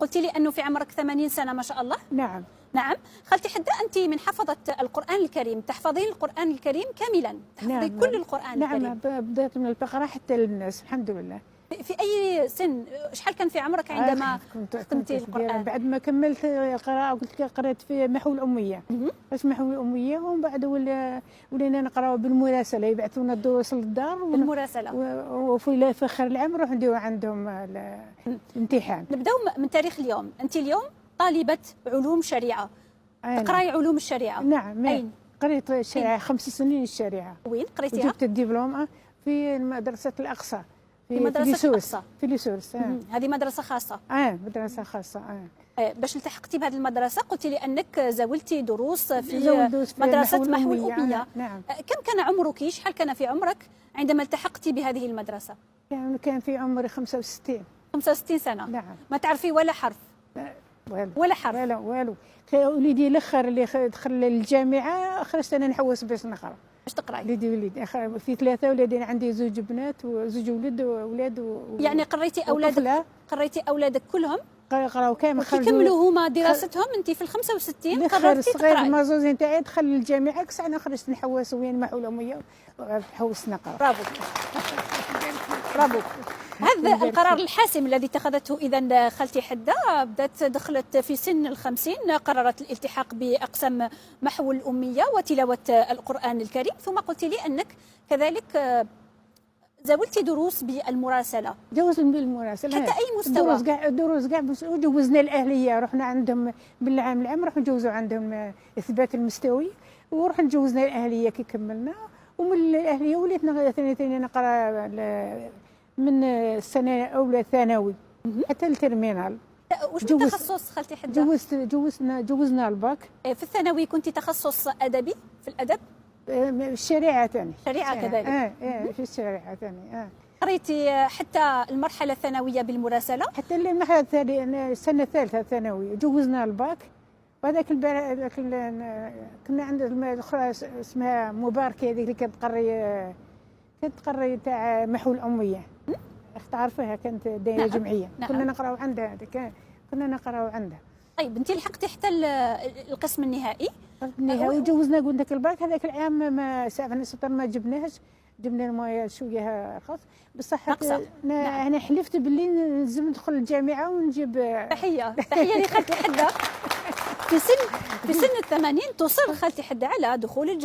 قلت لي أنه في عمرك 80 سنة ما شاء الله. نعم. نعم. خالتي حدة، أنت من حفظة القرآن الكريم، تحفظين القرآن الكريم كاملا، تحفظي نعم. كل القرآن نعم. الكريم. بدأت من البقرة حتى للناس الحمد لله. في أي سن، شحال كان في عمرك عندما ختمتي القرآن؟ بعد ما كملت القراءة قلت لك قريت في محو الأمية. باش محو الأمية، ومن بعد ولينا نقراو بالمراسلة، يبعثونا الدروس للدار بالمراسلة. وفي آخر العام نروح نديرو عندهم الامتحان. نبداو من تاريخ اليوم. أنت اليوم طالبة علوم شريعة، تقراي علوم الشريعة. نعم. أين؟ قريت الشريعة 5 سنين الشريعة. وين قريتيها؟ وجبت الدبلوم في مدرسة الأقصى. في مدرسة الأقصى. في ليسورس. هذه مدرسة خاصة. مدرسة خاصة. باش التحقتي بهذه المدرسة قلت لي أنك زاولتي دروس في مدرسة محو الأمية. نعم. كم كان عمرك، شحال كان في عمرك عندما التحقتي بهذه المدرسة؟ كان في عمري 65. 65 سنة. نعم. ما تعرفي ولا حرف؟ والو. ولا حرف؟ لا والو. وليدي الاخر اللي دخل للجامعة خرجت أنا نحوس باش نقرا. باش تقراي؟ وليدي في 3 ولادين، عندي 2 بنات وزوج ولاد يعني قريتي أولادك كلهم؟ قراو كامل، كملوا هما دراستهم. انت في ال 65 قررتي تقراي. الصغير المازوزين تاعي دخل للجامعه، كس انا خرجت نحوس وين محو الاميه وحوست نقرا. برافو. برافو. هذا القرار الحاسم الذي اتخذته إذا خالتي حدة، دخلت في سن ال50، قررت الالتحاق بأقسام محو الأمية وتلاوة القرآن الكريم، ثم قلت لي أنك كذلك زاولتي دروس بالمراسلة. جوز بالمراسلة حتى أي مستوى؟ دروس كاع وجوزنا الأهلية، رحنا عندهم بالعام نروح نجوزوا عندهم إثبات المستوي، ورحنا نجوزنا الأهلية كي كملنا، ومن الأهلية وليت ثاني نقرا من السنة الأولى ثانوي حتى الترمينال. وش التخصص خالتي حدة؟ جوزنا الباك. في الثانوي كنت تخصص أدبي في الأدب؟ الشريعة ثاني. شريعة كذلك. في الشريعة ثاني. قريتي حتى المرحلة الثانوية بالمراسلة؟ حتى المرحلة الثانية، السنة الثالثة ثانوي جوزنا الباك. وهذاك كنا عندنا الأخرى اسمها مباركة، هذيك اللي كانت تقري تاع محو الأمية، تعرفيها، كانت دايرة جمعية. نعم. كنا نقراو عندها، كنا نقراو عندها. طيب انت لحقتي حتى القسم النهائي؟ وجوزنا قلنا لك الباك. هذاك العام ما سافرنا سبتر ما جبناهش، جبنا المويه شويه رخص بصح. انا حلفت باللي لازم ندخل الجامعه ونجيب. تحيه لخالتي حدة. في سن ال80 تصر خالتي حدة على دخول الجامعه.